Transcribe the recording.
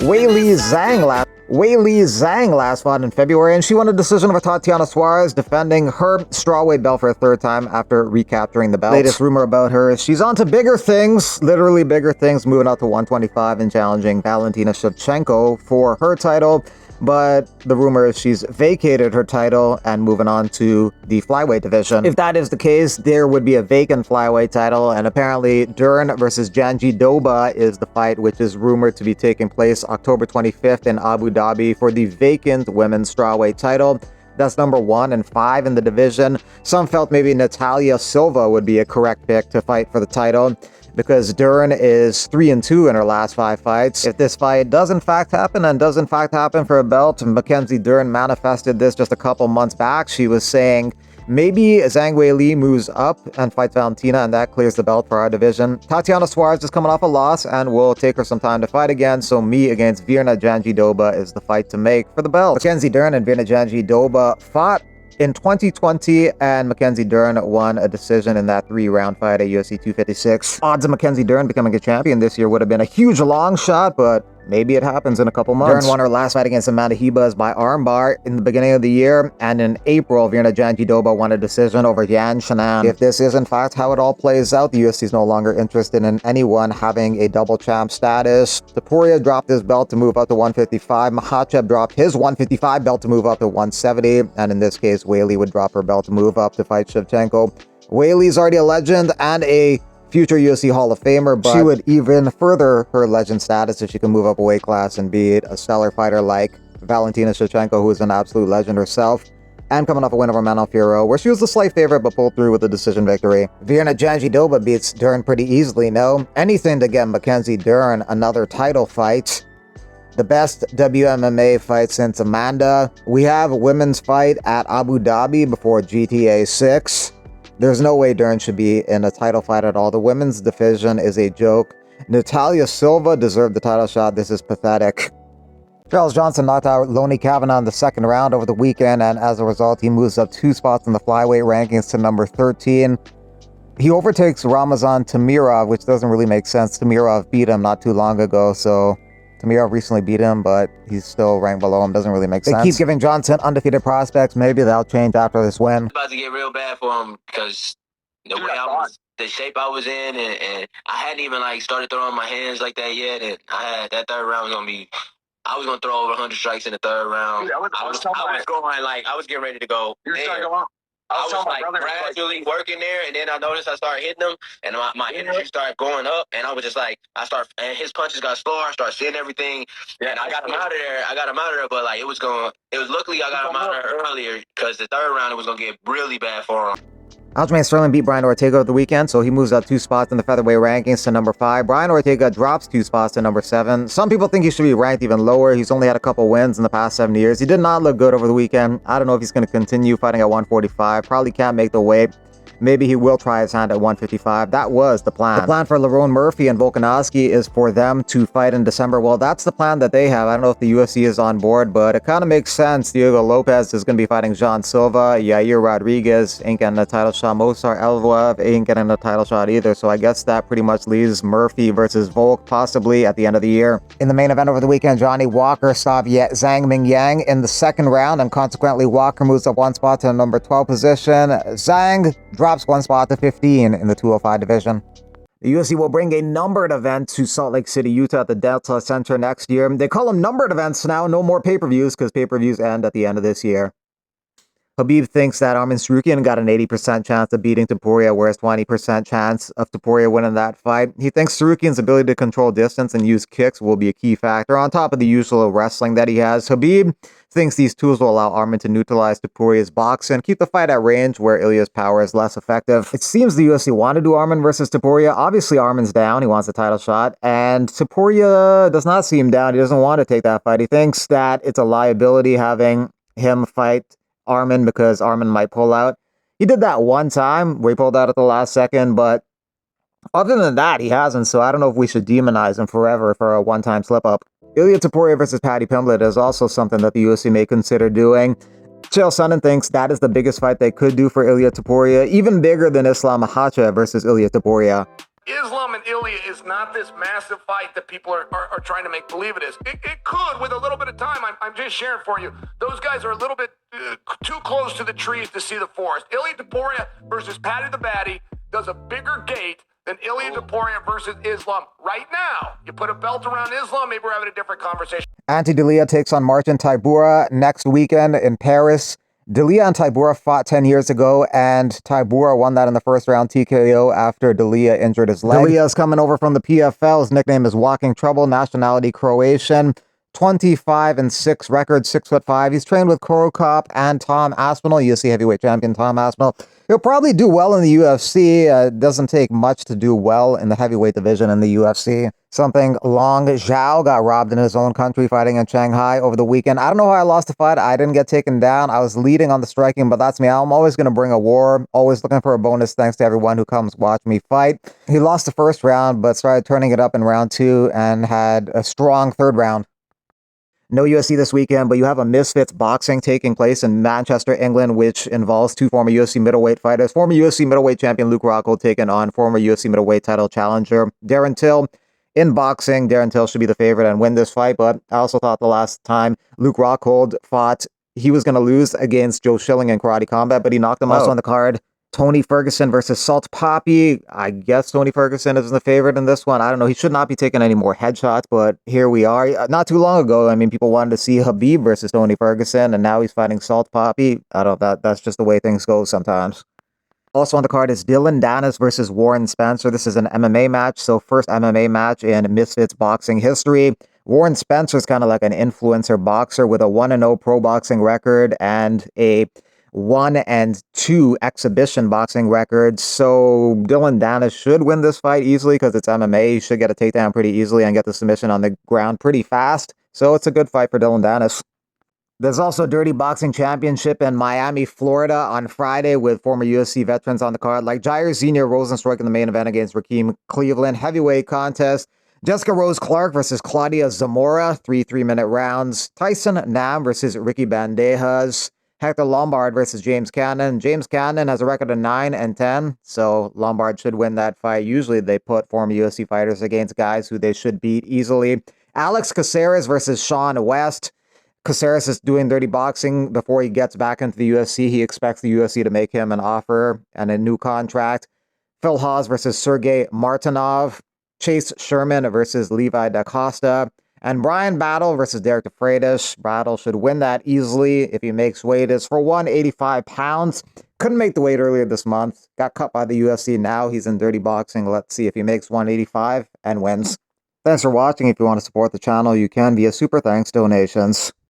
Weili Zhang last fought in February, and she won a decision over Tatiana Suarez, defending her strawweight belt for a third time after recapturing the belt. Latest rumor about her is she's on to bigger things, literally bigger things, moving out to 125 and challenging Valentina Shevchenko for her title. But the rumor is she's vacated her title and moving on to the flyweight division. If that is the case, there would be a vacant flyweight title, and apparently Dern versus Janji-Doba is the fight, which is rumored to be taking place October 25th in Abu Dhabi for the vacant women's strawweight title. That's number 1 and 5 in the division. Some felt maybe Natalia Silva would be a correct pick to fight for the title, because Dern is 3-2 in her last 5 fights. If this fight does in fact happen, and does in fact happen for a belt, Mackenzie Dern manifested this just a couple months back. She was saying maybe Zhang Weili moves up and fights Valentina, and that clears the belt for our division. Tatiana Suarez is coming off a loss and will take her some time to fight again, so me against Virna Janji-Doba is the fight to make for the belt. Mackenzie Dern and Virna Janji-Doba fought in 2020, and Mackenzie Dern won a decision in that 3-round fight at UFC 256. Odds of Mackenzie Dern becoming a champion this year would have been a huge long shot, but maybe it happens in a couple months. Dern won her last fight against Amanda Ribas by armbar in the beginning of the year, and in April, Virna Janji-Doba won a decision over Yan Shannon. If this is in fact how it all plays out, the UFC is no longer interested in anyone having a double champ status. Topuria dropped his belt to move up to 155. Makhachev dropped his 155 belt to move up to 170, and in this case, Weili would drop her belt to move up to fight Shevchenko. Weili's already a legend and a future UFC Hall of Famer, but she would even further her legend status if she can move up a weight class and beat a stellar fighter like Valentina Shevchenko, who is an absolute legend herself, and coming off a win over Manon Fiorot, where she was the slight favorite but pulled through with a decision victory. Virna Janji-Doba beats Dern pretty easily, no? Anything to get Mackenzie Dern another title fight. The best WMMA fight since Amanda. We have a women's fight at Abu Dhabi before GTA 6. There's no way Dern should be in a title fight at all. The women's division is a joke. Natalia Silva deserved the title shot. This is pathetic. Charles Johnson knocked out Lonnie Kavanagh in the second round over the weekend, and as a result, he moves up 2 spots in the flyweight rankings to number 13. He overtakes Ramazan Tamirov, which doesn't really make sense. Tamirov beat him not too long ago, so Tamirov recently beat him, but he's still ranked below him. Doesn't really make sense. They keep giving Johnson undefeated prospects. Maybe that'll change after this win. It's about to get real bad for him because the shape I was in, and I hadn't even started throwing my hands like that yet. And I had that third round was gonna be. I was gonna throw over 100 strikes in the third round. Dude, I was getting ready to go. I was gradually working there, and then I noticed I started hitting him, and my energy started going up, and I was just and his punches got slower. I started seeing everything, and I got him out of there. But luckily I got him out of there earlier, because the third round it was gonna get really bad for him. Aljamain Sterling beat Brian Ortega over the weekend, so he moves up 2 spots in the featherweight rankings to number 5. Brian Ortega drops 2 spots to number 7. Some people think he should be ranked even lower. He's only had a couple wins in the past 7 years. He did not look good over the weekend. I don't know if he's going to continue fighting at 145. Probably can't make the weight. Maybe he will try his hand at 155. That was the plan. The plan for Lerone Murphy and Volkanovski is for them to fight in December. Well, that's the plan that they have. I don't know if the UFC is on board, but it kind of makes sense. Diego Lopez is going to be fighting Jean Silva. Yair Rodriguez ain't getting a title shot. Mozart Elvev ain't getting a title shot either. So I guess that pretty much leaves Murphy versus Volk possibly at the end of the year. In the main event over the weekend, Johnny Walker stopped Zhang Mingyang in the second round, and consequently Walker moves up 1 spot to the number 12 position. Zhang drops 1 spot to 15 in the 205 division. The UFC will bring a numbered event to Salt Lake City, Utah at the Delta Center next year. They call them numbered events now, no more pay-per-views, because pay-per-views end at the end of this year. Khabib thinks that Arman Tsarukyan got an 80% chance of beating Topuria, whereas 20% chance of Topuria winning that fight. He thinks Tsarukyan's ability to control distance and use kicks will be a key factor, on top of the usual wrestling that he has. Khabib thinks these tools will allow Arman to neutralize Topuria's boxing and keep the fight at range where Ilya's power is less effective. It seems the UFC want to do Arman versus Topuria. Obviously, Arman's down. He wants a title shot. And Topuria does not seem down. He doesn't want to take that fight. He thinks that it's a liability having him fight Arman because Arman might pull out. He did that one time where he pulled out at the last second, but other than that, he hasn't. So I don't know if we should demonize him forever for a one-time slip-up. Ilya Topuria versus Paddy Pimblett is also something that the UFC may consider doing. Chael Sonnen thinks that is the biggest fight they could do for Ilya Topuria, even bigger than Islam Makhachev versus Ilya Topuria. Islam and Ilya is not this massive fight that people are trying to make believe it is. It could, with a little bit of time. I'm just sharing for you. Those guys are a little bit too close to the trees to see the forest. Ilya Topuria versus Paddy the Baddy does a bigger gate than Ilya Topuria versus Islam right now. You put a belt around Islam, maybe we're having a different conversation. Ante D'Elia takes on Marcin Tybura next weekend in Paris. D'Elia and Tybura fought 10 years ago, and Tybura won that in the first round TKO after D'Elia injured his leg. D'Elia is coming over from the PFL. His nickname is Walking Trouble, nationality Croatian. 25-6 record, 6'5". He's trained with Korokop and Tom Aspinall, UFC heavyweight champion Tom Aspinall. He'll probably do well in the UFC. It doesn't take much to do well in the heavyweight division in the UFC. Something Long Zhao got robbed in his own country fighting in Shanghai over the weekend. I don't know how I lost the fight. I didn't get taken down. I was leading on the striking, but that's me. I'm always going to bring a war. Always looking for a bonus thanks to everyone who comes watch me fight. He lost the first round, but started turning it up in round 2 and had a strong third round. No UFC this weekend, but you have a Misfits boxing taking place in Manchester, England, which involves 2 former UFC middleweight fighters. Former UFC middleweight champion Luke Rockhold taking on former UFC middleweight title challenger Darren Till. In boxing, Darren Till should be the favorite and win this fight, but I also thought the last time Luke Rockhold fought, he was going to lose against Joe Schilling in Karate Combat, but he knocked him out on the card. Tony Ferguson versus Salt Poppy. I guess Tony Ferguson is the favorite in this one. I don't know. He should not be taking any more headshots, but here we are. Not too long ago, I mean, people wanted to see Khabib versus Tony Ferguson, and now he's fighting Salt Poppy. I don't know. That's just the way things go sometimes. Also on the card is Dylan Dennis versus Warren Spencer. This is an MMA match, so first MMA match in Misfits boxing history. Warren Spencer is kind of like an influencer boxer with a 1-0 pro boxing record and a 1-2 exhibition boxing record. So Dylan Dennis should win this fight easily because it's MMA. He should get a takedown pretty easily and get the submission on the ground pretty fast. So it's a good fight for Dylan Dennis. There's also Dirty Boxing Championship in Miami, Florida on Friday with former UFC veterans on the card like Jair Senior Rosenstruck in the main event against Rakeem Cleveland. Heavyweight contest. Jessica Rose Clark versus Claudia Zamora, 3 3-minute rounds. Tyson Nam versus Ricky Bandejas. Hector Lombard versus James Cannon. James Cannon has a record of 9-10, so Lombard should win that fight. Usually they put former UFC fighters against guys who they should beat easily. Alex Caceres versus Sean West. Caceres is doing dirty boxing before he gets back into the UFC. He expects the UFC to make him an offer and a new contract. Phil Hawes versus Sergey Martinov. Chase Sherman versus Levi Da Costa. And Brian Battle versus Derek DeFreitas. Battle should win that easily if he makes weight. It's for 185 pounds. Couldn't make the weight earlier this month. Got cut by the UFC. Now he's in dirty boxing. Let's see if he makes 185 and wins. Thanks for watching. If you want to support the channel, you can via super thanks donations.